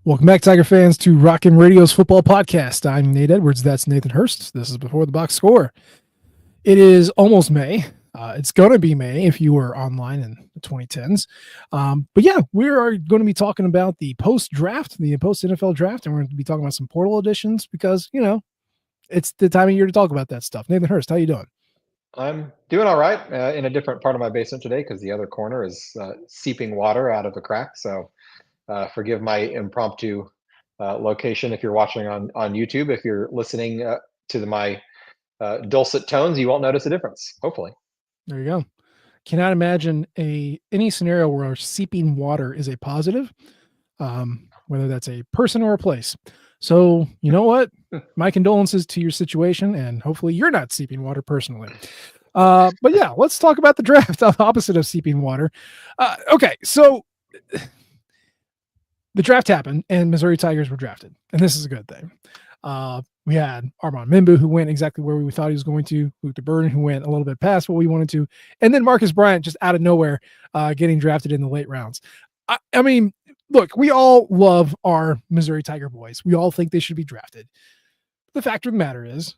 Welcome back, Tiger fans, to Rockin' Radio's football podcast. I'm Nate Edwards. That's Nathan Hurst. This is Before the Box Score. It is almost May. It's going to be May if you were online in the 2010s. But yeah, we are going to be talking about the post-draft, the post-NFL draft, and we're going to be talking about some portal additions because, it's the time of year to talk about that stuff. Nathan Hurst, how you doing? I'm doing all right in a different part of my basement today because the other corner is seeping water out of a crack. So forgive my impromptu location if you're watching on YouTube. If you're listening to my dulcet tones, you won't notice a difference, hopefully. There you go. Cannot imagine any scenario where seeping water is a positive, whether that's a person or a place. So, you know what? My condolences to your situation, and hopefully you're not seeping water personally. But yeah, let's talk about the draft, the opposite of seeping water. Okay, so the draft happened, and Missouri Tigers were drafted, and this is a good thing. We had Armand MIzzou, who went exactly where we thought he was going to, Luther Burden, who went a little bit past what we wanted to, and then Marcus Bryant just out of nowhere getting drafted in the late rounds. I mean, look, we all love our Missouri Tiger boys. We all think they should be drafted. The fact of the matter is,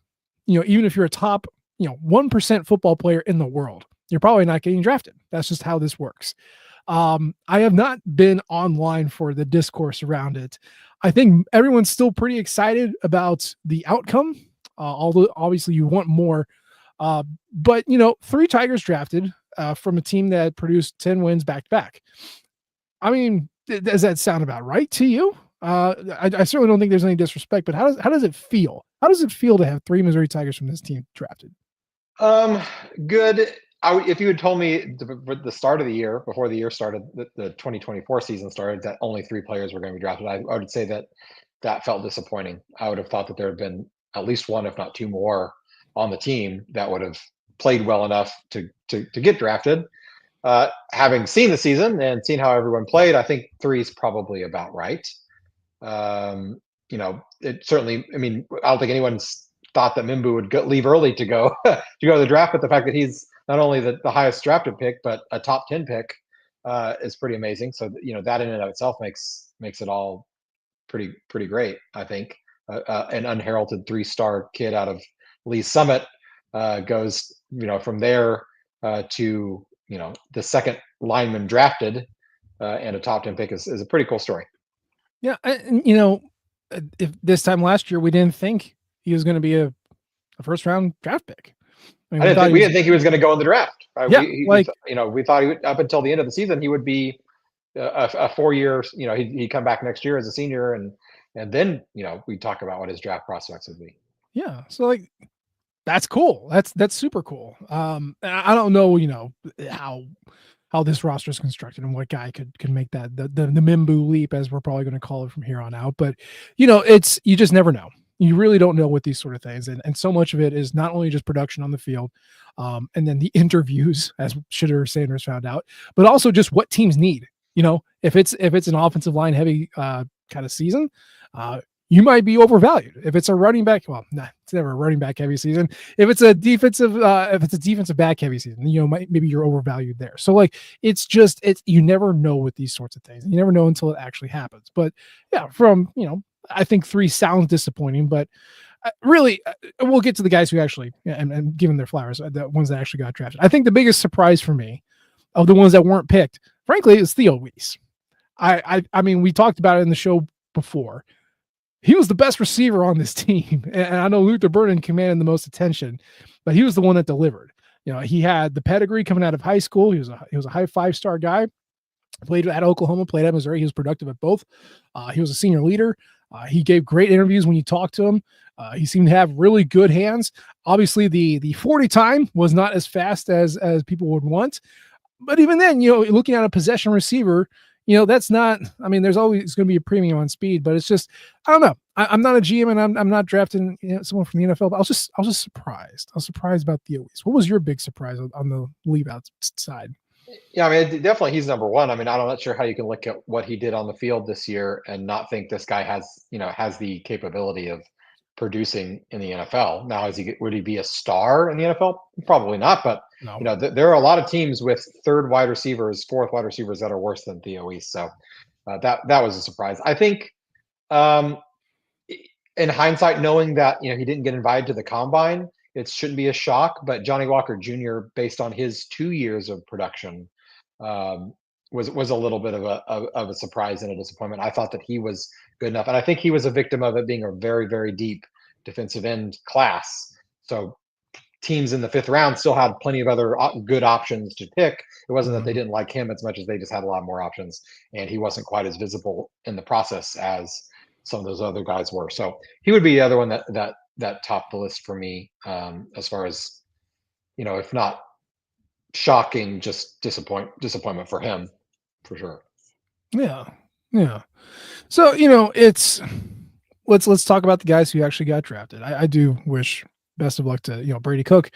even if you're a top, 1% football player in the world, you're probably not getting drafted. That's just how this works. I have not been online for the discourse around it. I think everyone's still pretty excited about the outcome, although obviously you want more. But, 3 Tigers drafted from a team that produced 10 wins back to back. I mean, does that sound about right to you? I certainly don't think there's any disrespect, but how does it feel? How does it feel to have 3 Missouri Tigers from this team drafted? Good. If you had told me the start of the year, before the year started, the 2024 season started, that only 3 players were going to be drafted, I would say that felt disappointing. I would have thought that there had been at least one, if not two more, on the team that would have played well enough to get drafted. Having seen the season and seen how everyone played, I think 3 is probably about right. It certainly. I mean, I don't think anyone's thought that Mimbu would leave early to go to go to the draft, but the fact that he's not only the highest drafted pick, but a top 10 pick is pretty amazing. So that in and of itself makes it all pretty great. I think an unheralded 3-star kid out of Lee's Summit goes from there to the second lineman drafted and a top 10 pick is a pretty cool story. Yeah, if this time last year we didn't think he was going to be a first round draft pick. I mean, we didn't think he was going to go in the draft. Yeah, we thought up until the end of the season he would be a 4-year. He'd come back next year as a senior, and then we talk about what his draft prospects would be. Yeah, so that's cool. That's super cool. I don't know, how this roster is constructed and what guy could make that the Mimbu leap, as we're probably going to call it from here on out. But you just never know. You really don't know with these sort of things, and so much of it is not only just production on the field, and then the interviews, as Shitter Sanders found out, but also just what teams need. If it's an offensive line heavy kind of season, you might be overvalued. If it's a running back, well, it's never a running back heavy season. If it's a defensive back heavy season, maybe you're overvalued there. So it's you never know with these sorts of things. You never know until it actually happens. But yeah, I think 3 sounds disappointing, but really, we'll get to the guys who actually and give them their flowers, the ones that actually got drafted. I think the biggest surprise for me of the ones that weren't picked, frankly, is Theo Weiss. I mean, we talked about it in the show before. He was the best receiver on this team. And I know Luther Burden commanded the most attention, but he was the one that delivered. He had the pedigree coming out of high school. He was a high 5-star guy, played at Oklahoma, played at Missouri. He was productive at both. He was a senior leader. He gave great interviews when you talked to him. He seemed to have really good hands. Obviously, the 40 time was not as fast as people would want. But even then, looking at a possession receiver, that's not, I mean, there's always going to be a premium on speed, but it's just, I don't know. I'm not a GM and I'm not drafting someone from the NFL, but I was just surprised. I was surprised about Theo Weiss. What was your big surprise on the leave out side? Yeah, I mean, definitely he's number one. I mean, I'm not sure how you can look at what he did on the field this year and not think this guy has the capability of producing in the NFL. Now, would he be a star in the NFL? Probably not. But No. there are a lot of teams with third wide receivers, fourth wide receivers that are worse than Theo Weiss. So that was a surprise. I think Um, in hindsight, knowing that he didn't get invited to the combine, it shouldn't be a shock. But Johnny Walker Jr., based on his 2 years of production, um, was a little bit of a surprise and a disappointment. I thought that he was good enough, and I think he was a victim of it being a very very deep defensive end class. So teams in the fifth round still had plenty of other good options to pick. It wasn't that they didn't like him as much as they just had a lot more options, and he wasn't quite as visible in the process as some of those other guys were. So he would be the other one that topped the list for me, as far as if not shocking, just disappointment for him, for sure. Yeah. Yeah. So, it's let's talk about the guys who actually got drafted. I do wish best of luck to, Brady Cook,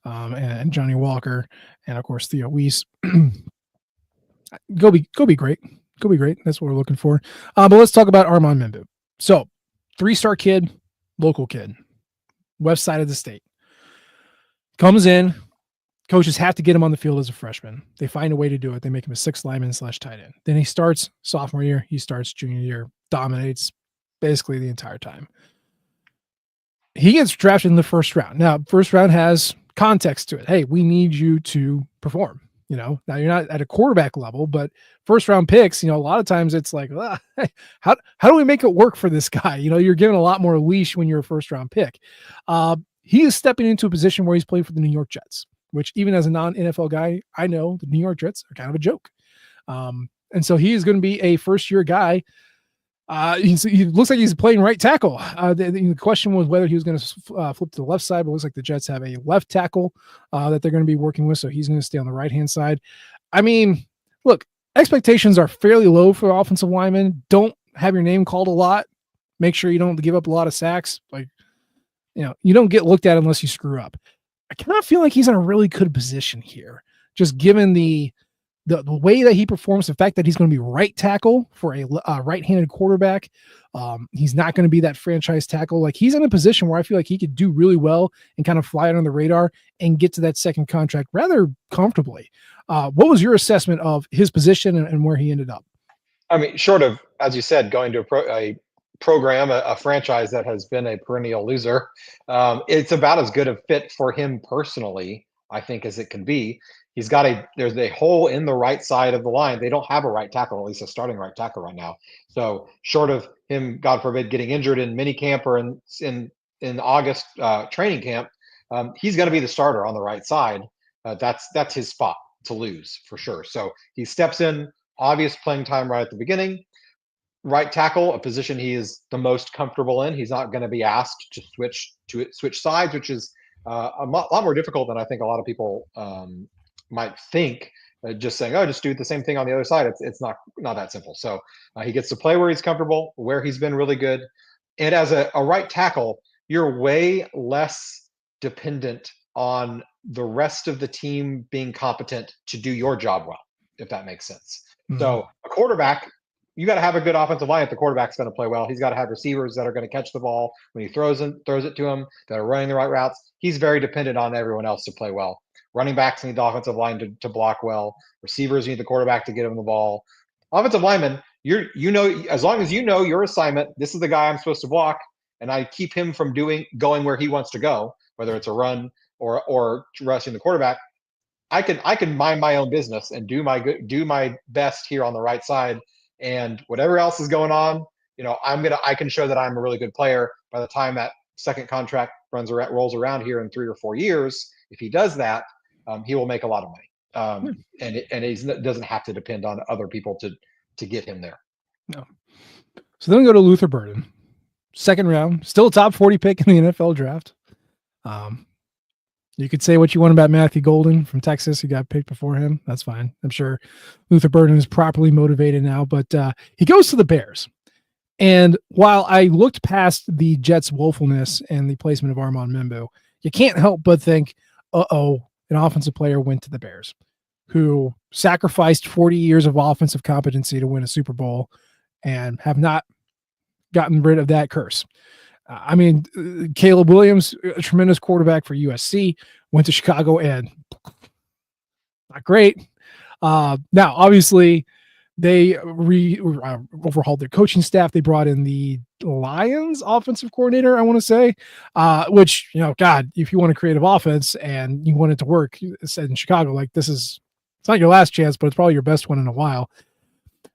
and Johnny Walker, and of course Theo Weiss. Go be great. Go be great. That's what we're looking for. But let's talk about Armand Membu. So, 3-star kid, local kid, west side of the state. Comes in, coaches have to get him on the field as a freshman. They find a way to do it. They make him a 6th lineman / tight end. Then he starts sophomore year. He starts junior year, dominates basically the entire time. He gets drafted in the first round. Now, first round has context to it. Hey, we need you to perform. Now you're not at a quarterback level, but first round picks, a lot of times it's like, how do we make it work for this guy? You're given a lot more leash when you're a first round pick. He is stepping into a position where he's playing for the New York Jets, which even as a non-NFL guy, I know the New York Jets are kind of a joke. And so he is going to be a first-year guy. He looks like he's playing right tackle. The question was whether he was going to flip to the left side, but it looks like the Jets have a left tackle that they're going to be working with, so he's going to stay on the right-hand side. I mean, look, expectations are fairly low for offensive linemen. Don't have your name called a lot. Make sure you don't give up a lot of sacks. You don't get looked at unless you screw up. I kind of feel like he's in a really good position here, just given the way that he performs, the fact that he's going to be right tackle for a right-handed quarterback. He's not going to be that franchise tackle. Like, he's in a position where I feel like he could do really well and kind of fly under the radar and get to that second contract rather comfortably. What was your assessment of his position and where he ended up? I mean, short of, as you said, going to a program, a franchise that has been a perennial loser, it's about as good a fit for him personally, I think, as it can be. There's a hole in the right side of the line. They don't have a right tackle, at least a starting right tackle right now. So short of him, God forbid, getting injured in minicamp or in August training camp, he's going to be the starter on the right side. That's his spot to lose for sure. So he steps in, obvious playing time right at the beginning. Right tackle, a position he is the most comfortable in. He's not going to be asked to switch sides, which is a lot more difficult than I think a lot of people might think. Just saying, "Oh, just do the same thing on the other side." It's not that simple. So he gets to play where he's comfortable, where he's been really good, and as a right tackle, you're way less dependent on the rest of the team being competent to do your job well, if that makes sense. Mm-hmm. So a quarterback, you got to have a good offensive line if the quarterback's going to play well. He's got to have receivers that are going to catch the ball when he throws it to him, that are running the right routes. He's very dependent on everyone else to play well. Running backs need the offensive line to block well. Receivers need the quarterback to get him the ball. Offensive lineman, as long as you know your assignment, this is the guy I'm supposed to block, and I keep him from going where he wants to go, whether it's a run or rushing the quarterback. I can mind my own business and do my best here on the right side, and whatever else is going on, I can show that I'm a really good player. By the time that second contract rolls around here in 3 or 4 years, if he does that, he will make a lot of money, and he doesn't have to depend on other people to get him there. No. So then we go to Luther Burden, second round, still a top 40 pick in the NFL draft. You could say what you want about Matthew Golden from Texas, who got picked before him. That's fine. I'm sure Luther Burden is properly motivated now, but he goes to the Bears. And while I looked past the Jets' woefulness and the placement of Armand Membu, you can't help but think, an offensive player went to the Bears, who sacrificed 40 years of offensive competency to win a Super Bowl and have not gotten rid of that curse. I mean, Caleb Williams, a tremendous quarterback for USC, went to Chicago and not great. Now, obviously, They overhauled their coaching staff. They brought in the Lions offensive coordinator, I want to say, which, God, if you want a creative offense and you want it to work, said in Chicago, like it's not your last chance, but it's probably your best one in a while.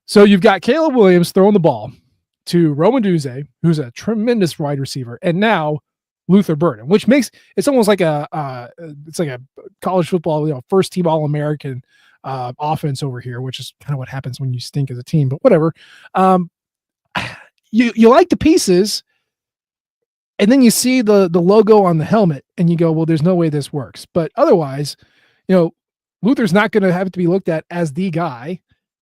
So you've got Caleb Williams throwing the ball to Roman Duze, who's a tremendous wide receiver, and now Luther Burden, which makes it's almost like it's like a college football, first team All American offense over here, which is kind of what happens when you stink as a team. But whatever. You like the pieces, and then you see the logo on the helmet, and you go, well, there's no way this works. But otherwise, Luther's not going to have to be looked at as the guy.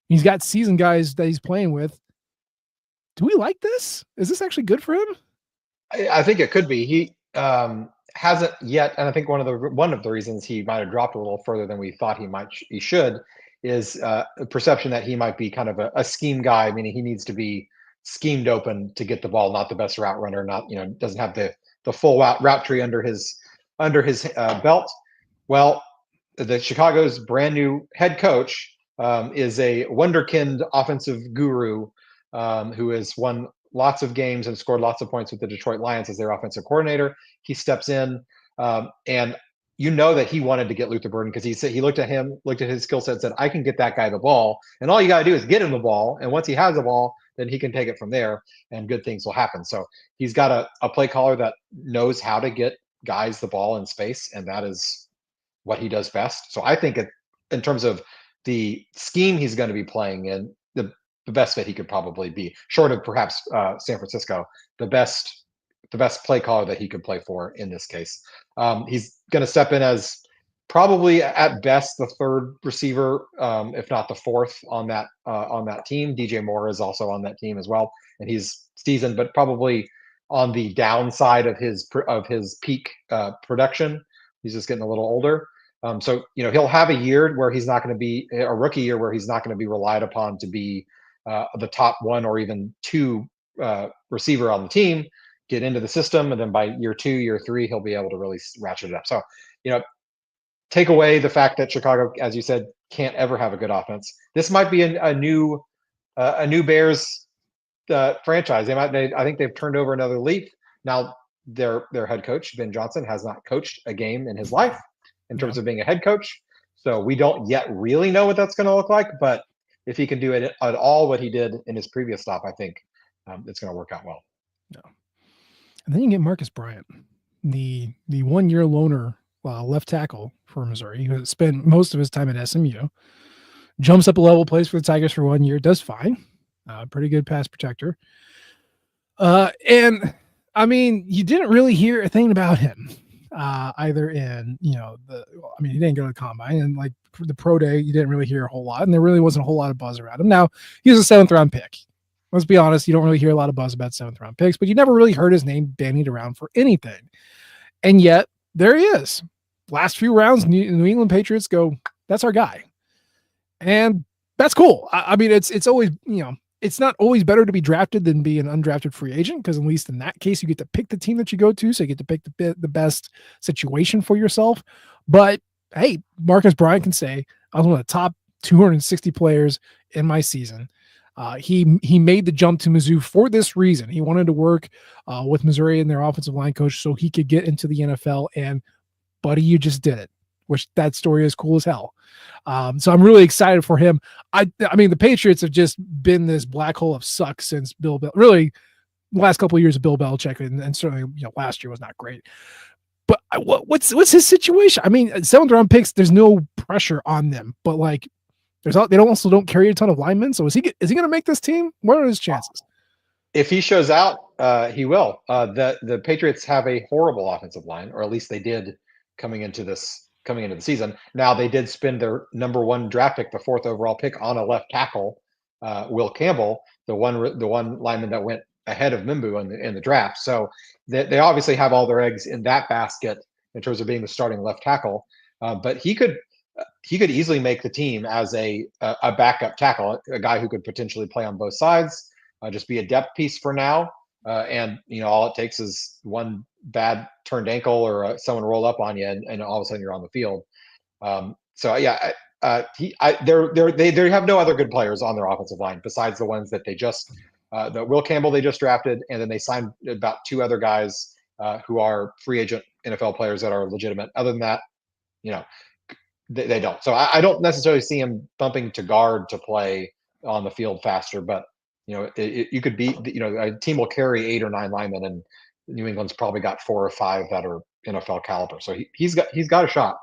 He's got seasoned guys that he's playing with. Do we like this? Is this actually good for him? I think it could be. He hasn't yet, and I think one of the reasons he might have dropped a little further than we thought he should is a perception that he might be kind of a scheme guy, meaning he needs to be schemed open to get the ball, not the best route runner, not doesn't have the full route tree under his belt. Well, the Chicago's brand new head coach is a wonderkind offensive guru who has won lots of games and scored lots of points with the Detroit Lions as their offensive coordinator. He steps in, and that he wanted to get Luther Burden because he looked at his skill set, and said, "I can get that guy the ball, and all you got to do is get him the ball, and once he has the ball, then he can take it from there, and good things will happen." So he's got a play caller that knows how to get guys the ball in space, and that is what he does best. So I think in terms of the scheme he's going to be playing in, the best fit he could probably be, short of perhaps San Francisco, the best play caller that he could play for in this case. He's going to step in as probably at best the third receiver, if not the fourth on that team. DJ Moore is also on that team as well, and he's seasoned, but probably on the downside of his peak production. He's just getting a little older. So he'll have a year where he's not going to be a rookie year where he's not going to be relied upon to be the top one or even two receiver on the team, get into the system, and then by year 2, year 3, he'll be able to really ratchet it up. So, take away the fact that Chicago, as you said, can't ever have a good offense. This might be a new Bears franchise. I think they've turned over another leaf. Now, their head coach Ben Johnson has not coached a game in his life in terms of being a head coach, so we don't yet really know what that's going to look like. But if he can do it at all what he did in his previous stop, I think it's going to work out well. No. And then you get Marcus Bryant, the 1-year loaner left tackle for Missouri, who spent most of his time at SMU, jumps up a level, plays for the Tigers for 1 year, does fine, pretty good pass protector. And I mean, you didn't really hear a thing about him either in, he didn't go to the combine, and like for the pro day, you didn't really hear a whole lot, and there really wasn't a whole lot of buzz around him. Now, he was a 7th round pick. Let's be honest, you don't really hear a lot of buzz about 7th round picks, but you never really heard his name bandied around for anything. And yet, there he is. Last few rounds, New England Patriots go, that's our guy. And that's cool. I mean, it's always, it's not always better to be drafted than be an undrafted free agent, because at least in that case, you get to pick the team that you go to, so you get to pick the best situation for yourself. But hey, Marcus Bryant can say, I was one of the top 260 players in my season. He made the jump to Mizzou for this reason. He wanted to work with Missouri and their offensive line coach so he could get into the NFL. And buddy, you just did it. Which that story is cool as hell. So I'm really excited for him. I mean, the Patriots have just been this black hole of suck since Bill Belichick. Really, the last couple of years of Bill Belichick, and certainly last year was not great. But what's his situation? I mean, 7th round picks, there's no pressure on them, but like they don't carry a ton of linemen. So is he going to make this team? What are his chances? If he shows out, he will. The Patriots have a horrible offensive line, or at least they did coming into the season. Now, they did spend their number 1 draft pick, the 4th overall pick, on a left tackle, Will Campbell, the one lineman that went ahead of MIzzou in the draft. So they obviously have all their eggs in that basket in terms of being the starting left tackle. But he could easily make the team as a backup tackle, a guy who could potentially play on both sides, just be a depth piece for now. And all it takes is one bad turned ankle or someone roll up on you, and all of a sudden you're on the field. So yeah, they have no other good players on their offensive line besides the ones that they just the Will Campbell they just drafted, and then they signed about two other guys who are free agent NFL players that are legitimate. Other than that, you know, they don't. So I don't necessarily see him bumping to guard to play on the field faster, but you could be, a team will carry 8 or 9 linemen, and New England's probably got 4 or 5 that are NFL caliber. So he's got a shot.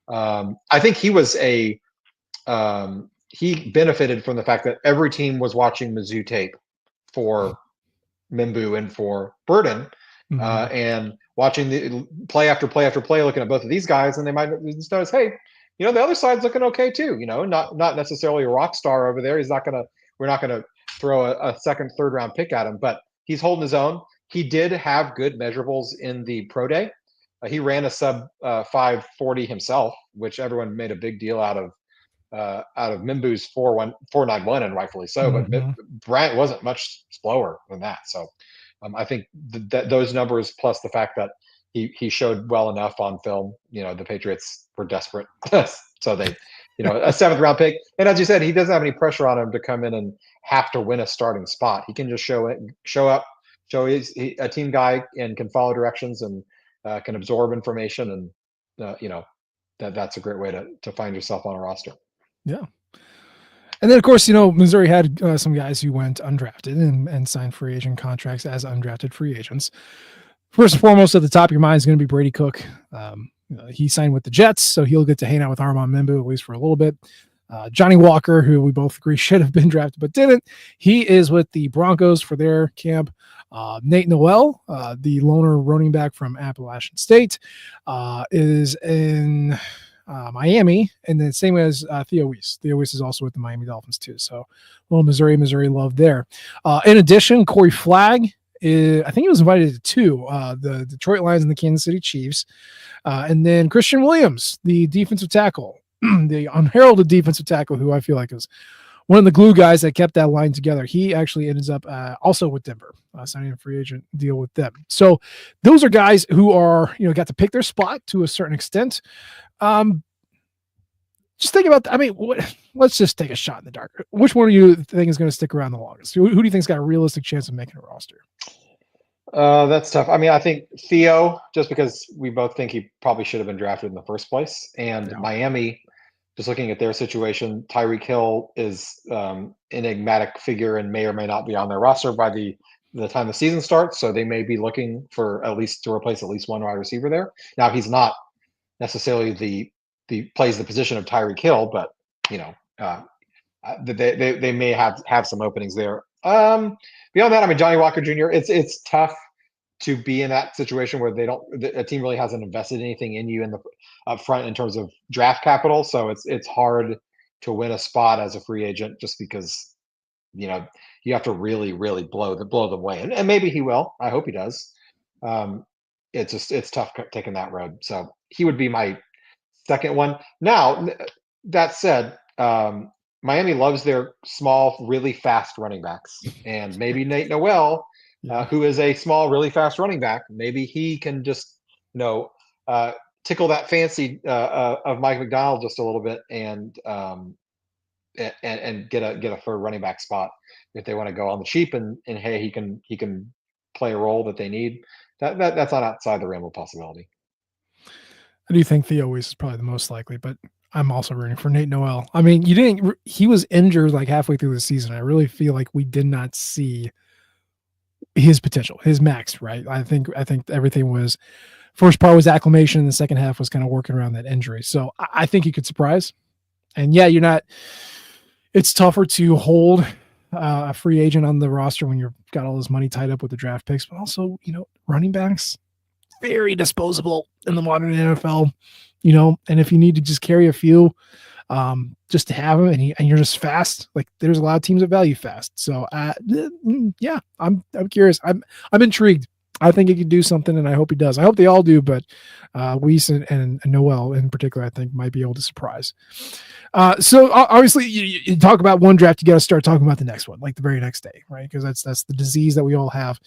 I think he benefited from the fact that every team was watching Mizzou tape for M'Bu and for Burden, and watching the play after play after play, looking at both of these guys, and they might just notice, hey, the other side's looking okay too. Not necessarily a rock star over there. We're not gonna throw a second, third round pick at him, but he's holding his own. He did have good measurables in the pro day. He ran a sub 540 himself, which everyone made a big deal out of M'Bu's 491, and rightfully so. But Bryant wasn't much slower than that. So I think that those numbers, plus the fact that he showed well enough on film, the Patriots were desperate. So they, a 7th round pick. And as you said, he doesn't have any pressure on him to come in and have to win a starting spot. He can just show up, he's a team guy and can follow directions and can absorb information. And, that's a great way to find yourself on a roster. Yeah. And then, of course, Missouri had some guys who went undrafted and signed free agent contracts as undrafted free agents. First and foremost, at the top of your mind is going to be Brady Cook. He signed with the Jets, so he'll get to hang out with Armand M'Bu at least for a little bit. Johnny Walker, who we both agree should have been drafted but didn't, he is with the Broncos for their camp. Nate Noel, the loner running back from Appalachian State, is in Miami, and then same as Theo Weiss. Theo Weiss is also with the Miami Dolphins too. So a little Missouri love there. In addition, Corey Flagg, I think he was invited to 2, the Detroit Lions and the Kansas City Chiefs. And then Christian Williams, the defensive tackle, the unheralded defensive tackle, who I feel like is one of the glue guys that kept that line together. He actually ends up also with Denver, signing a free agent deal with them. So those are guys who are, got to pick their spot to a certain extent. Just think about, let's just take a shot in the dark. Which one of you think is going to stick around the longest? Who do you think's got a realistic chance of making a roster? That's tough. I think Theo, just because we both think he probably should have been drafted in the first place. And Miami, just looking at their situation, Tyreek Hill is enigmatic figure and may or may not be on their roster by the time the season starts. So they may be looking for at least to replace at least one wide receiver there. Now, he's not necessarily the plays the position of Tyreek Hill, but they may have some openings there. Beyond that, Johnny Walker Jr. It's tough to be in that situation where a team really hasn't invested anything in you in the up front in terms of draft capital. So it's hard to win a spot as a free agent just because you have to really blow them away, and maybe he will. I hope he does. It's tough taking that road. So he would be my second one. Now, that said, Miami loves their small, really fast running backs, and maybe Nate Noel, who is a small, really fast running back, maybe he can just, tickle that fancy of Mike McDonald just a little bit, and get a third running back spot if they want to go on the cheap, and hey, he can play a role that they need. That's not outside the realm of possibility. I do think Theo Weiss is probably the most likely, but I'm also rooting for Nate Noel. He was injured like halfway through the season. I really feel like we did not see his potential, his max, right? I think everything was, first part was acclimation, and the second half was kind of working around that injury. So I think he could surprise. And yeah, it's tougher to hold a free agent on the roster when you've got all this money tied up with the draft picks, but also, running backs, very disposable in the modern NFL, and if you need to just carry a few, just to have them, and you're just fast, like there's a lot of teams that value fast. So yeah, I'm curious. I'm intrigued. I think he could do something, and I hope he does. I hope they all do, but Weiss and Noel in particular, I think might be able to surprise. So obviously you talk about one draft, you got to start talking about the next one, like the very next day, right? Because that's the disease that we all have.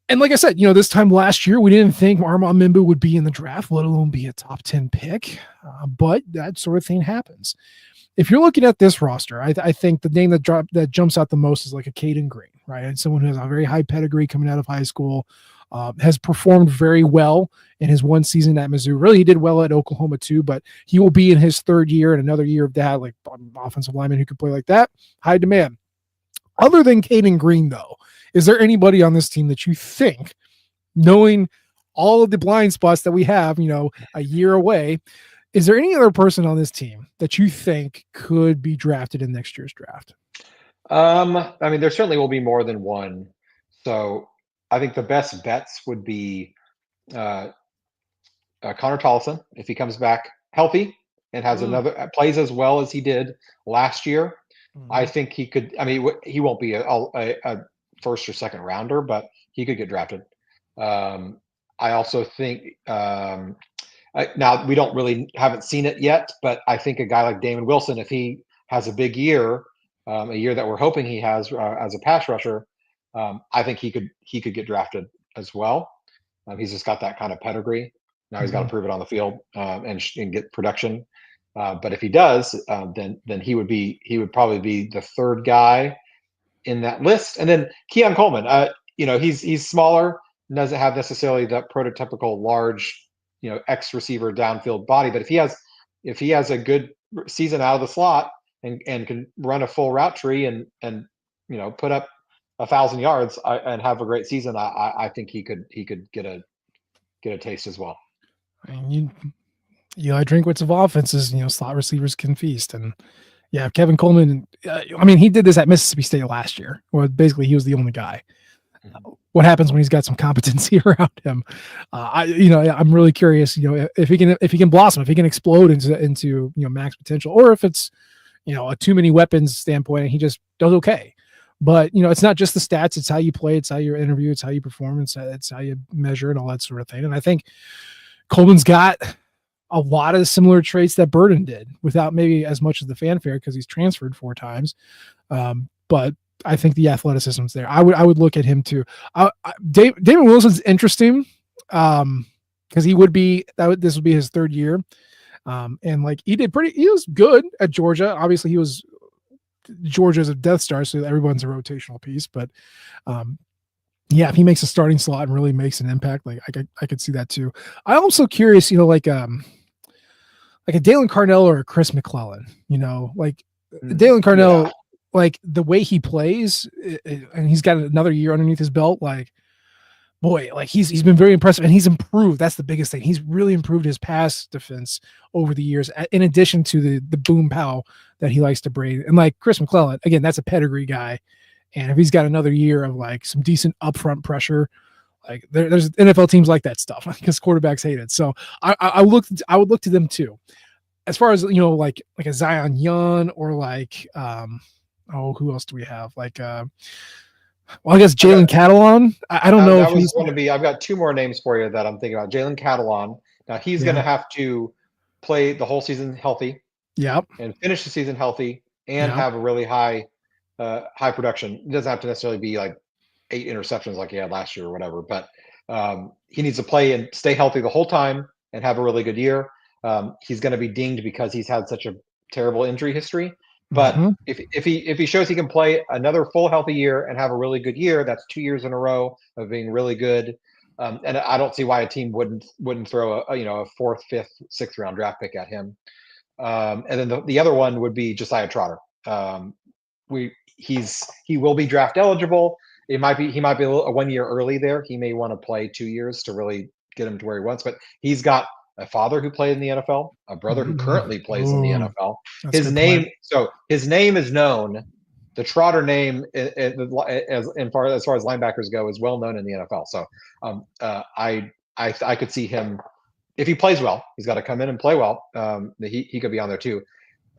And like I said, this time last year, we didn't think Armand Mimbu would be in the draft, let alone be a top 10 pick. But that sort of thing happens. If you're looking at this roster, I think the name that jumps out the most is like a Caden Green, right? And someone who has a very high pedigree coming out of high school, has performed very well in his one season at MIzzou. Really, he did well at Oklahoma too, but he will be in his third year and another year of that, like offensive lineman who could play like that. High demand. Other than Caden Green, though, is there anybody on this team that you think, knowing all of the blind spots that we have, a year away, is there any other person on this team that you think could be drafted in next year's draft? I mean, there certainly will be more than one. So I think the best bets would be uh, Connor Tollison if he comes back healthy and has another plays as well as he did last year. I think he could. I mean, he won't be a first or second rounder, but he could get drafted. I also think now we haven't seen it yet, but I think a guy like Damon Wilson, if he has a big year, a year that we're hoping he has as a pass rusher, I think he could get drafted as well. He's just got that kind of pedigree. Now he's got to prove it on the field and get production. But if he does, then he would probably be the third guy in that list. And then Keon Coleman, he's smaller, doesn't have necessarily that prototypical large, X receiver downfield body. But if he has a good season out of the slot and can run a full route tree and put up 1,000 yards and have a great season, I think he could get a taste as well. And Eli Drinkwitz of offenses, slot receivers can feast. And yeah, Kevin Coleman, he did this at Mississippi State last year, where basically he was the only guy. What happens when he's got some competency around him? I'm really curious, if he can blossom, if he can explode into max potential, or if it's, a too many weapons standpoint and he just does okay. But, it's not just the stats, it's how you play, it's how you interview, it's how you perform, it's how you measure and all that sort of thing. And I think Coleman's got a lot of similar traits that Burden did without maybe as much as the fanfare because he's transferred 4 times. But I think the athleticism's there. I would look at him too. David Wilson's interesting because this would be his third year. And like he was good at Georgia. Obviously Georgia's a Death Star, so everyone's a rotational piece, but if he makes a starting slot and really makes an impact, like I could see that too. I'm also curious, like a Dalen Carnell or a Chris McClellan, Dalen Carnell, yeah. Like the way he plays, and he's got another year underneath his belt. Like, boy, like he's been very impressive, and he's improved. That's the biggest thing. He's really improved his pass defense over the years, in addition to the boom pow that he likes to bring. And like Chris McClellan, again, that's a pedigree guy. And if he's got another year of like some decent upfront pressure, like there's NFL teams like that stuff because quarterbacks hate it. So I would look to them too. As far as like a Zion Young or like who else do we have? Like I guess Jalen Catalon. I don't know if he's going to be. I've got 2 more names for you that I'm thinking about. Jalen Catalon. Now he's going to have to play the whole season healthy. Yep. And finish the season healthy and have a really high production. It doesn't have to necessarily be like 8 interceptions like he had last year or whatever, but he needs to play and stay healthy the whole time and have a really good year. He's going to be dinged because he's had such a terrible injury history. But if he shows he can play another full healthy year and have a really good year, that's 2 years in a row of being really good. And I don't see why a team wouldn't throw a 4th, 5th, 6th round draft pick at him. And then the other one would be Josiah Trotter. He will be draft eligible. He might be a 1 year early there. He may want to play 2 years to really get him to where he wants. But he's got a father who played in the NFL, a brother who currently plays in the NFL. His name is known. The Trotter name, as far as linebackers go, is well known in the NFL. So I could see him. If he plays well, he's got to come in and play well. He could be on there too.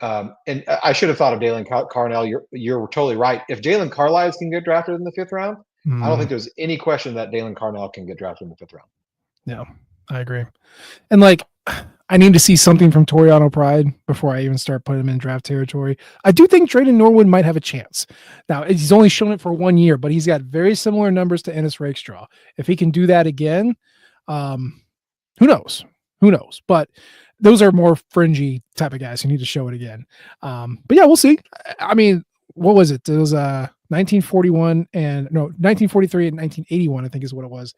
And I should have thought of Dalen Carnell. You're totally right. If Jalen Carlisle can get drafted in the 5th round, I don't think there's any question that Dalen Carnell can get drafted in the 5th round. No, I agree. And like, I need to see something from Toriano Pride before I even start putting him in draft territory. I do think Drayden Norwood might have a chance. Now, he's only shown it for 1 year, but he's got very similar numbers to Ennis Rakestraw. If he can do that again, who knows? Who knows? But those are more fringy type of guys who need to show it again. But yeah, we'll see. I mean, what was it? It was 1941 and no 1943 and 1981, I think is what it was,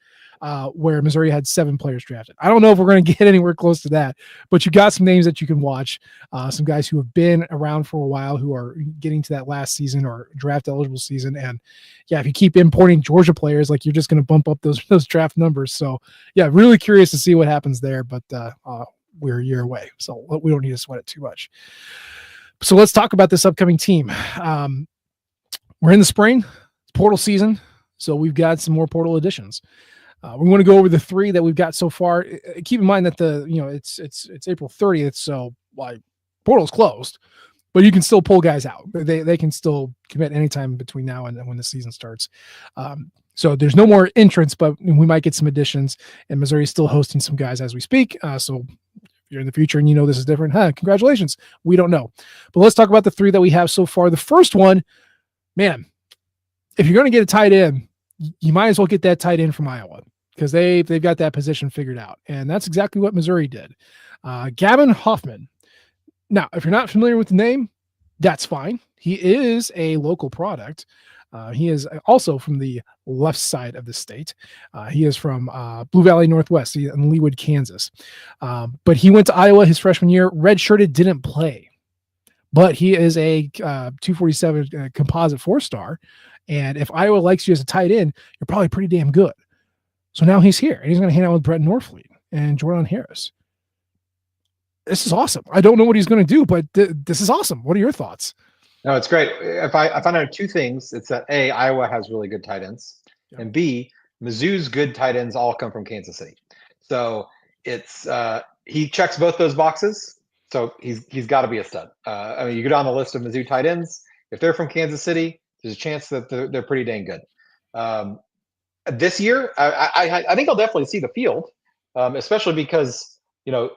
where Missouri had 7 players drafted. I don't know if we're going to get anywhere close to that, but you got some names that you can watch, some guys who have been around for a while who are getting to that last season or draft eligible season. And yeah, if you keep importing Georgia players, like you're just going to bump up those draft numbers. So yeah, really curious to see what happens there, but we're a year away, so we don't need to sweat it too much. So let's talk about this upcoming team. We're in the spring, it's portal season, so we've got some more portal additions. We want to go over the 3 that we've got so far. Keep in mind that it's April 30th, so like portal's closed, but you can still pull guys out. They can still commit anytime between now and when the season starts. So there's no more entrants, but we might get some additions, and Missouri is still hosting some guys as we speak. So if you're in the future and you know this is different, congratulations. We don't know. But let's talk about the 3 that we have so far. The first one, man, if you're going to get a tight end, you might as well get that tight end from Iowa because they've got that position figured out. And that's exactly what Missouri did. Gavin Hoffman. Now, if you're not familiar with the name, that's fine. He is a local product. He is also from the left side of the state. He is from Blue Valley Northwest in Leawood, Kansas. But he went to Iowa his freshman year, redshirted, didn't play. But he is a 247 composite 4-star. And if Iowa likes you as a tight end, you're probably pretty damn good. So now he's here, and he's going to hang out with Brett Norfleet and Jordan Harris. This is awesome. I don't know what he's going to do, but this is awesome. What are your thoughts? No, it's great. If I find out 2 things, it's that A, Iowa has really good tight ends, and B, Mizzou's good tight ends all come from Kansas City. So it's he checks both those boxes. So he's got to be a stud. I mean, you go down the list of Mizzou tight ends. If they're from Kansas City, there's a chance that they're pretty dang good. This year, I think I'll definitely see the field, especially because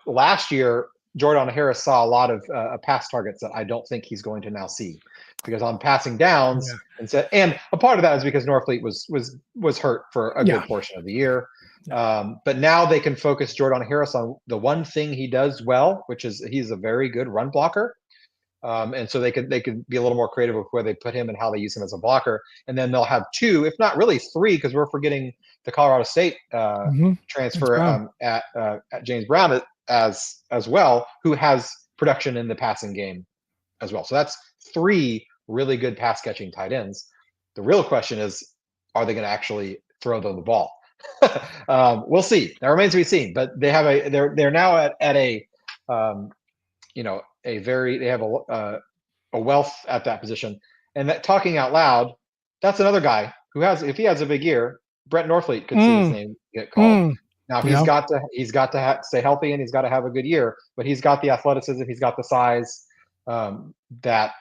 last year Jordan Harris saw a lot of pass targets that I don't think he's going to now see, because on passing downs and a part of that is because Norfleet was hurt for a good portion of the year. But now they can focus Jordan Harris on the one thing he does well, which is he's a very good run blocker. And so they could be a little more creative with where they put him and how they use him as a blocker. And then they'll have 2, if not really 3, because we're forgetting the Colorado State transfer at James Brown as well, who has production in the passing game as well. So that's 3 really good pass catching tight ends. The real question is, are they going to actually throw them the ball? We'll see. That remains to be seen. But they have they're now at a they have a wealth at that position. And that, talking out loud, that's another guy who has, if he has a big year, Brett Norfleet could see his name get called. Now he's got to stay healthy, and he's got to have a good year, but he's got the athleticism, he's got the size that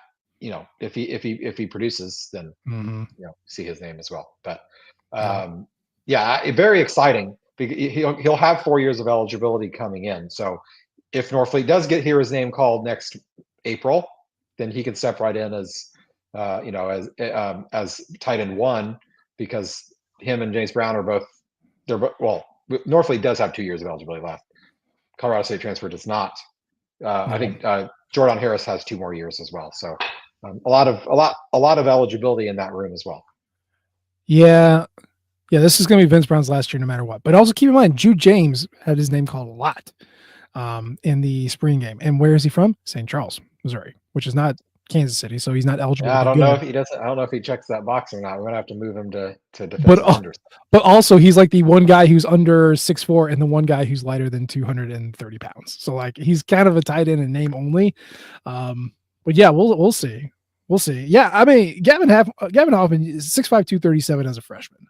if he produces, then see his name as well. But very exciting. He'll have 4 years of eligibility coming in. So if Norfleet does hear his name called next April, then he can step right in as tight end 1, because him and James Brown are both. Norfleet does have 2 years of eligibility left. Colorado State transfer does not. I think Jordan Harris has 2 more years as well. So a lot of eligibility in that room as well. Yeah, this is going to be Vince Brown's last year, no matter what. But also keep in mind, Jude James had his name called a lot in the spring game. And where is he from? St. Charles, Missouri, which is not Kansas City, so he's not eligible. I don't know if he doesn't. I don't know if he checks that box or not. We're gonna have to move him to defensive end. But also, he's like the one guy who's under 6'4" and the one guy who's lighter than 230 pounds. So like he's kind of a tight end in name only. But yeah, we'll see. We'll see. Yeah, I mean, Gavin Hoffman is 6'5", 237 as a freshman.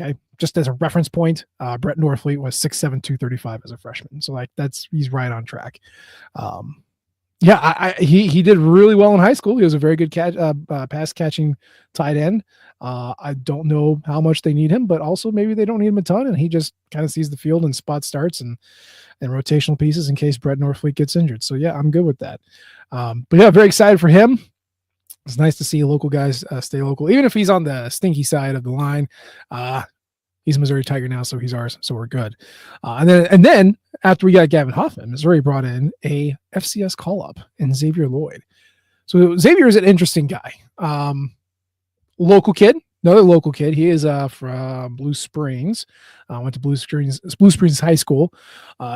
Okay, just as a reference point, Brett Norfleet was 6'7", 235 as a freshman. So like he's right on track. Yeah, he did really well in high school. He was a very good pass catching tight end. I don't know how much they need him, but also maybe they don't need him a ton, and he just kind of sees the field and spot starts and rotational pieces in case Brett Northfleet gets injured. So yeah, I'm good with that. But yeah, very excited for him. It's nice to see local guys stay local, even if he's on the stinky side of the line. He's a Missouri Tiger now, so he's ours, so we're good. And then after we got Gavin Hoffman, Missouri brought in a FCS call up in Xavier Lloyd. So Xavier is an interesting guy. Local kid, another local kid. He is from Blue Springs. Went to Blue Springs High School.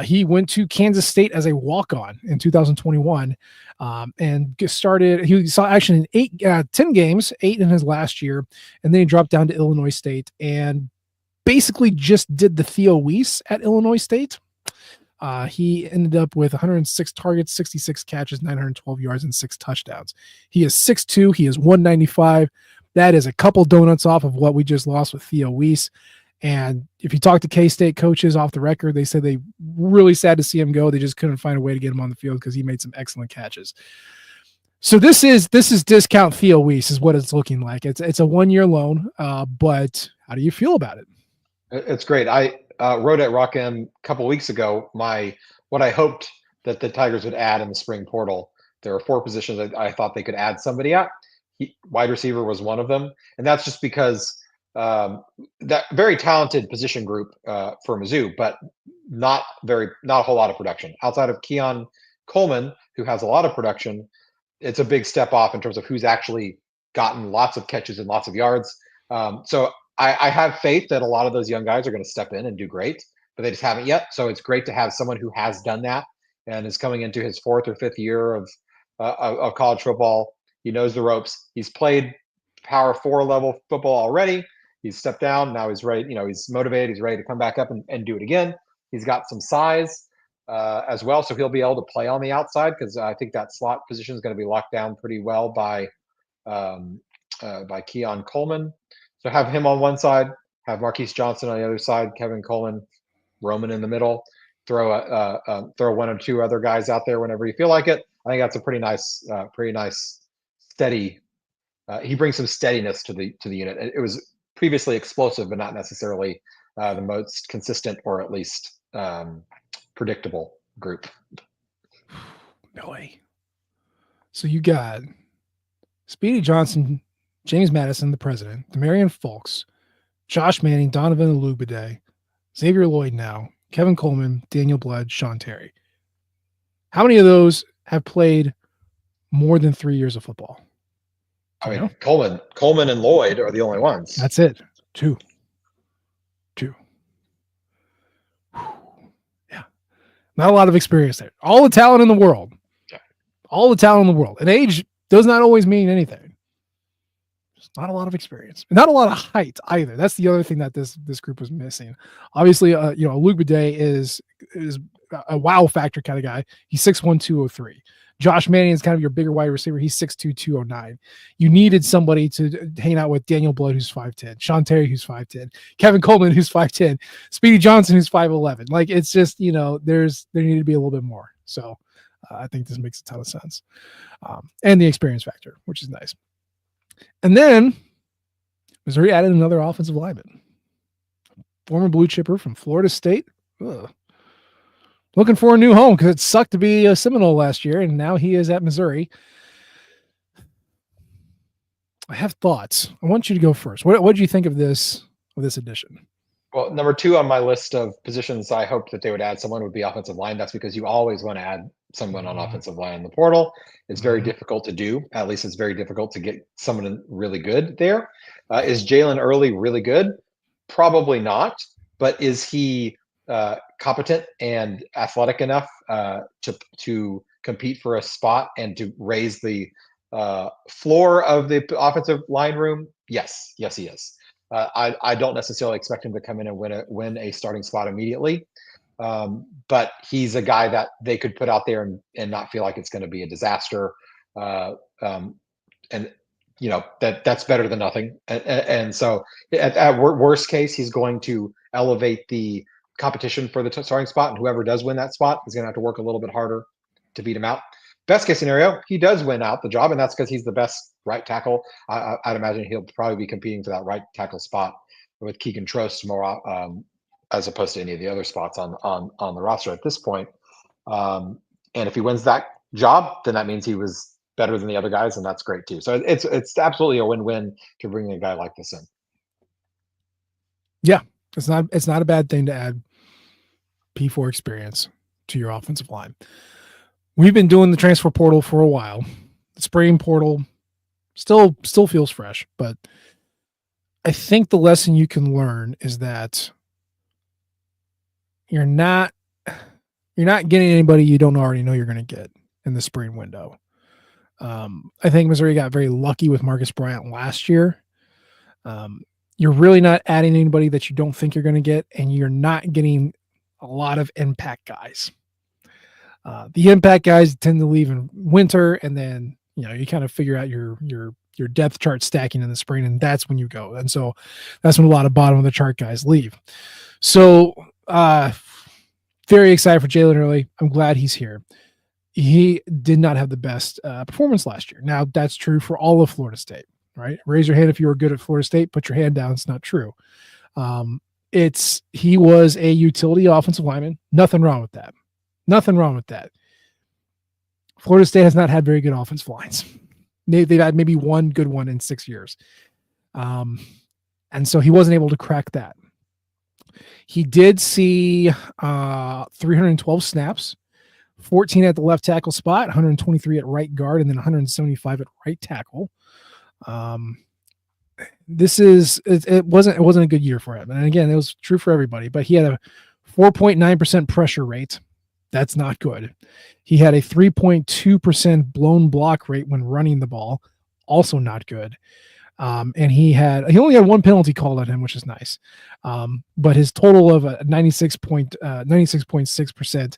He went to Kansas State as a walk-on in 2021, and started. He saw action in 10 games, 8 in his last year, and then he dropped down to Illinois State and basically just did the Theo Weiss at Illinois State. He ended up with 106 targets, 66 catches, 912 yards, and 6 touchdowns. He is 6'2". He is 195. That is a couple donuts off of what we just lost with Theo Weiss. And if you talk to K-State coaches off the record, they said they really sad to see him go. They just couldn't find a way to get him on the field because he made some excellent catches. So this is discount Theo Weiss is what it's looking like. It's a 1-year loan, but how do you feel about it? It's great. I wrote at Rock M a couple weeks ago what I hoped that the Tigers would add in the spring portal. There are 4 positions I thought they could add somebody at. Wide receiver was one of them, and that's just because that very talented position group for Mizzou, but not a whole lot of production outside of Keon Coleman, who has a lot of production. It's a big step off in terms of who's actually gotten lots of catches and lots of yards. So I have faith that a lot of those young guys are going to step in and do great, but they just haven't yet. So it's great to have someone who has done that and is coming into his 4th or 5th year of college football. He knows the ropes. He's played Power 4 level football already. He's stepped down. Now he's ready. He's motivated. He's ready to come back up and do it again. He's got some size as well, so he'll be able to play on the outside because I think that slot position is going to be locked down pretty well by Keon Coleman. So have him on one side, have Marquise Johnson on the other side, Kevin Coleman, Roman in the middle. Throw 1 or 2 other guys out there whenever you feel like it. I think that's a pretty nice, steady. He brings some steadiness to the unit. It was previously explosive, but not necessarily the most consistent or at least predictable group. No way. So you got Speedy Johnson, James Madison, the president, Demarion Fulks, Josh Manning, Donovan Olugbaday, Xavier Lloyd now, Kevin Coleman, Daniel Blood, Sean Terry. How many of those have played more than 3 years of football? I mean, Coleman and Lloyd are the only ones. That's it. 2. Yeah. Not a lot of experience there. All the talent in the world. Yeah. All the talent in the world. And age does not always mean anything. There's not a lot of experience. Not a lot of height either. That's the other thing that this group was missing. Obviously, Luke Bidet is a wow factor kind of guy. He's 6'1", 203. Josh Manning is kind of your bigger wide receiver. He's 6'2", 209. You needed somebody to hang out with. Daniel Blood, who's 5'10", Sean Terry, who's 5'10", Kevin Coleman, who's 5'10", Speedy Johnson, who's 5'11". Like, it's just, there needed to be a little bit more. So I think this makes a ton of sense. And the experience factor, which is nice. And then Missouri added another offensive lineman. Former blue chipper from Florida State. Ugh. Looking for a new home because it sucked to be a Seminole last year, and now he is at Missouri. I have thoughts. I want you to go first. What do you think of this addition? Well, number 2 on my list of positions I hope that they would add someone would be offensive line. That's because you always want to add someone on offensive line in the portal. It's very difficult to do. At least it's very difficult to get someone really good there. Is Jalen Early really good? Probably not. But is he competent and athletic enough to compete for a spot and to raise the floor of the offensive line room? Yes, he is. I don't necessarily expect him to come in and win a starting spot immediately, but he's a guy that they could put out there and not feel like it's going to be a disaster. And that's better than nothing. And so at worst case, he's going to elevate the competition for the starting spot, and whoever does win that spot is going to have to work a little bit harder to beat him out. best case scenario, he does win out the job, and that's because he's the best right tackle. I'd imagine he'll probably be competing for that right tackle spot with Keegan Trost more, as opposed to any of the other spots on the roster at this point. And if he wins that job, then that means he was better than the other guys, and that's great too. So it's absolutely a win-win to bring a guy like this in. Yeah, it's not a bad thing to add P4 experience to your offensive line. We've been doing the transfer portal for a while. The spring portal still feels fresh, but I think the lesson you can learn is that you're not getting anybody you don't already know you're going to get in the spring window. I think Missouri got very lucky with Marcus Bryant last year. You're really not adding anybody that you don't think you're going to get, and you're not getting a lot of impact guys. The impact guys tend to leave in winter, and then you kind of figure out your depth chart stacking in the spring, and that's when you go. And so that's when a lot of bottom of the chart guys leave. So very excited for Jalen Early. I'm glad he's here. He did not have the best performance last year. Now, that's true for all of Florida State, right? Raise your hand if you were good at Florida State. Put your hand down. It's not true. He was a utility offensive lineman. Nothing wrong with that. Nothing wrong with that. Florida State has not had very good offensive lines. They've had maybe one good one in 6 years. And so he wasn't able to crack that. He did see 312 snaps, 14 at the left tackle spot, 123 at right guard, and then 175 at right tackle. It wasn't a good year for him. And again, it was true for everybody, but he had a 4.9% pressure rate. That's not good. He had a 3.2% blown block rate when running the ball. Also not good. And he only had one penalty called on him, which is nice. But his total of 96.6%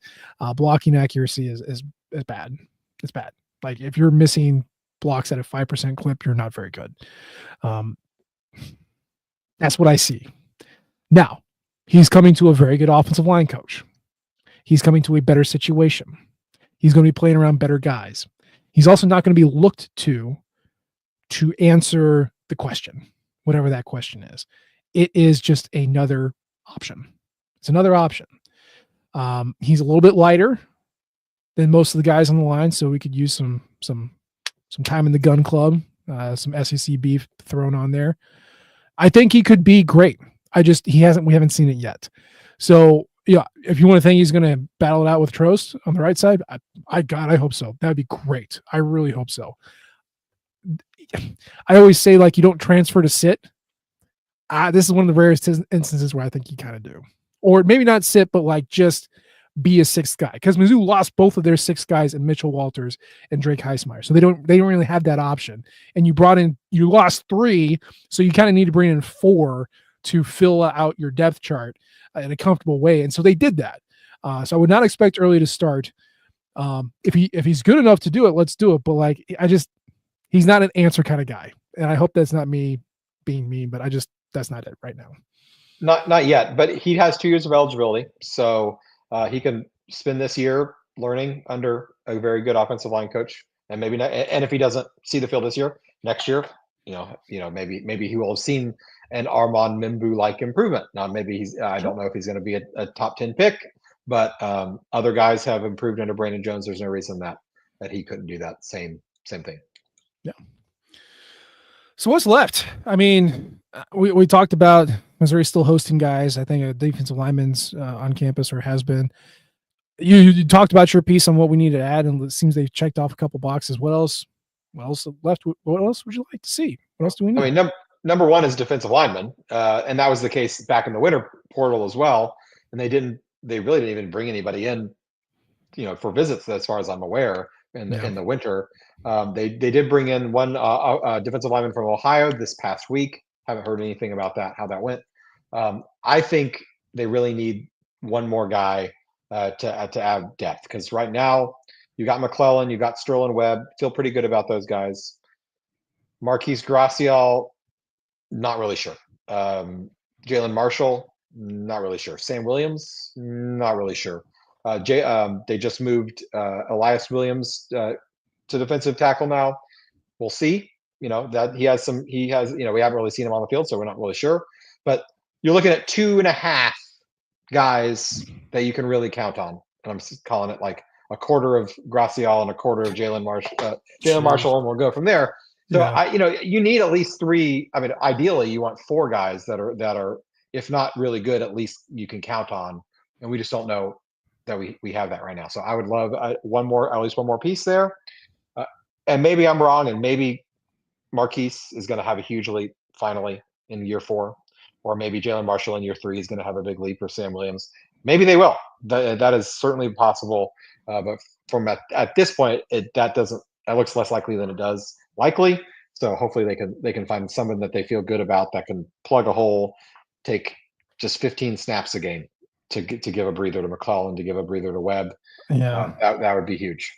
blocking accuracy is bad. It's bad. Like if you're missing blocks at a 5% clip, you're not very good. That's what I see. Now, he's coming to a very good offensive line coach. He's coming to a better situation. He's going to be playing around better guys. He's also not going to be looked to answer the question, whatever that question is. It is just another option. It's another option. He's a little bit lighter than most of the guys on the line, so we could use some time in the gun club, some SEC beef thrown on there. I think he could be great. We haven't seen it yet. So yeah, if you want to think he's going to battle it out with Trost on the right side, I hope so. That'd be great. I really hope so. I always say, like, you don't transfer to sit. This is one of the rarest instances where I think you kind of do. Or maybe not sit, but like just be a sixth guy. Because Mizzou lost both of their six guys in Mitchell Walters and Drake Heismeyer. So they don't really have that option. And you lost three, so you kind of need to bring in four to fill out your depth chart in a comfortable way. And so they did that. So I would not expect Early to start. If he's good enough to do it, let's do it. But like, he's not an answer kind of guy. And I hope that's not me being mean, but that's not it right now. Not yet, but he has 2 years of eligibility. So he can spend this year learning under a very good offensive line coach. And maybe not, and if he doesn't see the field this year, next year, maybe he will have seen an Armand Mimbu like improvement. Now, maybe I don't know if he's going to be a top 10 pick, but other guys have improved under Brandon Jones. There's no reason that he couldn't do that same thing. Yeah. So what's left? I mean, we talked about Missouri still hosting guys. I think a defensive lineman's on campus or has been. You talked about your piece on what we need to add, and it seems they've checked off a couple boxes. What else left? What else would you like to see? What else do we need? I mean, number one is defensive lineman, and that was the case back in the winter portal as well. And they really didn't even bring anybody in, for visits, as far as I'm aware, in the winter. They did bring in one defensive lineman from Ohio this past week. Haven't heard anything about that, how that went. I think they really need one more guy to add depth, because right now you got McClellan, you got Sterling Webb. Feel pretty good about those guys. Marquise Gracial, not really sure. Jalen Marshall, not really sure. Sam Williams, not really sure. They just moved Elias Williams to defensive tackle now. We'll see. That he has some. He has. We haven't really seen him on the field, so we're not really sure. But you're looking at 2.5 guys that you can really count on, and I'm calling it like a quarter of Gracial and a quarter of Jalen Marshall, and we'll go from there. So you need at least 3. I mean, ideally, you want 4 guys that are, if not really good, at least you can count on, and we just don't know that we have that right now. So I would love at least one more piece there, and maybe I'm wrong, and maybe Marquise is going to have a huge leap finally in year 4, or maybe Jalen Marshall in year 3 is going to have a big leap, or Sam Williams. Maybe they will. That is certainly possible, but from at this point, that looks less likely than it does likely. So hopefully they can find someone that they feel good about that can plug a hole, take just 15 snaps a game to give a breather to McClellan, to give a breather to Webb. Yeah, that would be huge.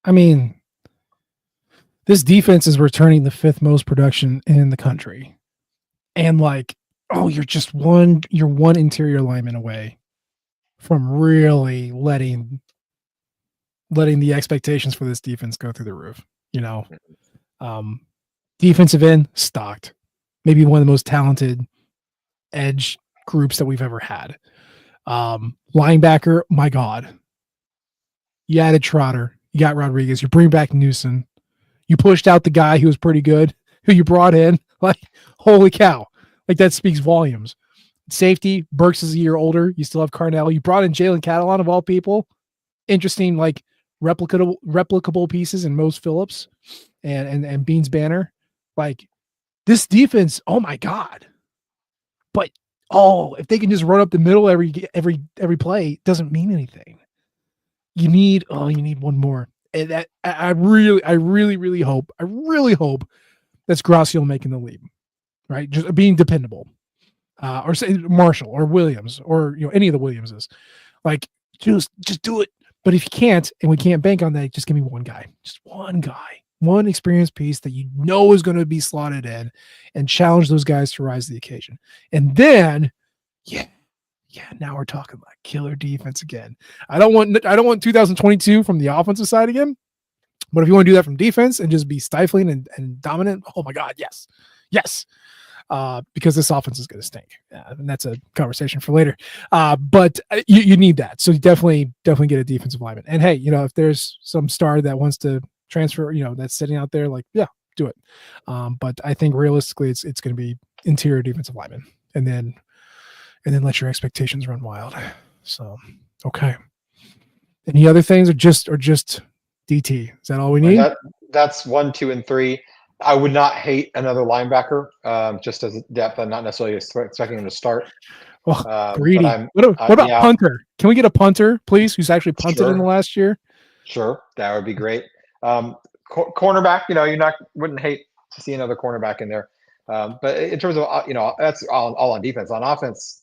I mean, this defense is returning the 5th most production in the country, and you're one interior lineman away from really letting the expectations for this defense go through the roof. Defensive end stocked, maybe one of the most talented edge groups that we've ever had. Linebacker, my God, you added Trotter, you got Rodriguez, you bring back Newsom, you pushed out the guy who was pretty good, who you brought in. Like, holy cow! Like, that speaks volumes. Safety, Burks is a year older. You still have Carnell. You brought in Jalen Catalon of all people. Interesting, like replicable pieces in Mose Phillips and Beans Banner. Like, this defense, oh my God! But if they can just run up the middle every play, it doesn't mean anything. You need one more. And that I really hope that's Gracial making the leap, right? Just being dependable, or say Marshall or Williams or any of the Williamses. Like, just do it. But if you can't, and we can't bank on that, just give me one guy, one experienced piece that is going to be slotted in and challenge those guys to rise to the occasion. And then, now we're talking like killer defense again. I don't want 2022 from the offensive side again, but if you want to do that from defense and just be stifling and dominant, oh my God, yes. Because this offense is going to stink, and that's a conversation for later. But you need that, so you definitely get a defensive lineman. And hey, if there's some star that wants to transfer, that's sitting out there, like, yeah, do it. But I think realistically, it's going to be interior defensive lineman, and then let your expectations run wild. So, okay. Any other things, or just DT? Is that all we need? That's 1, 2, and 3. I would not hate another linebacker, just as a depth. I'm not necessarily expecting him to start. Greedy. What about punter? Can we get a punter, please, who's actually punted in the last year? Sure, that would be great. Cornerback, wouldn't hate to see another cornerback in there. But in terms of that's all on defense. On offense,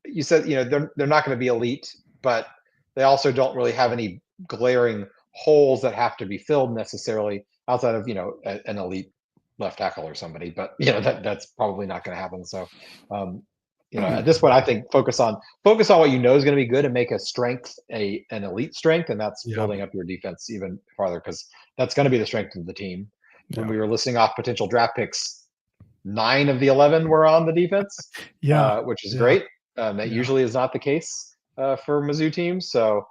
you said they're not going to be elite, but they also don't really have any glaring holes that have to be filled necessarily, outside of an elite left tackle or somebody. But that's probably not going to happen. So at this point, I think focus on what is going to be good, and make a strength an elite strength, and that's building up your defense even farther, because that's going to be the strength of the team. When we were listing off potential draft picks, 9 of the 11 were on the defense, which is great. That usually is not the case for Mizzou teams. So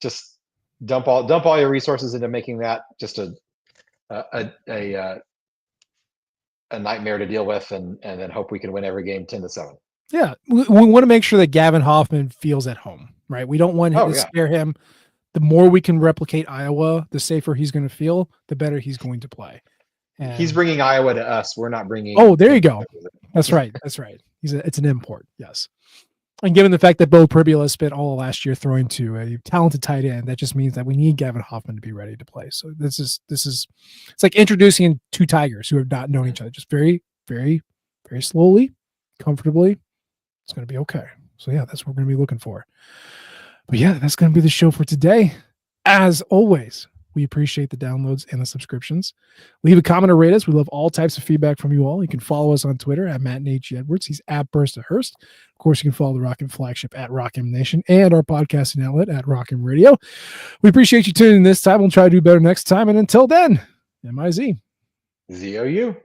just dump all your resources into making that just a nightmare to deal with, and then hope we can win every game 10-7. Yeah, we want to make sure that Gavin Hoffman feels at home, right? We don't want to scare him. The more we can replicate Iowa, the safer he's going to feel, the better he's going to play. And he's bringing Iowa to us. We're not bringing. Oh, there you go. That's right. It's an import. Yes. And given the fact that Bo Pribula spent all of last year throwing to a talented tight end, that just means that we need Gavin Hoffman to be ready to play. So this is it's like introducing 2 Tigers who have not known each other, just very, very, very slowly, comfortably. It's going to be okay. So that's what we're going to be looking for. But that's going to be the show for today. As always, We appreciate the downloads and the subscriptions. Leave a comment or rate us. We love all types of feedback from you all. You can follow us on Twitter at Matt and H. Edwards. He's at Burst of Hurst. Of course, you can follow the Rockin' Flagship at Rockin' Nation and our podcasting outlet at Rockin' Radio. We appreciate you tuning in this time. We'll try to do better next time. And until then, MIzzou. ZOU.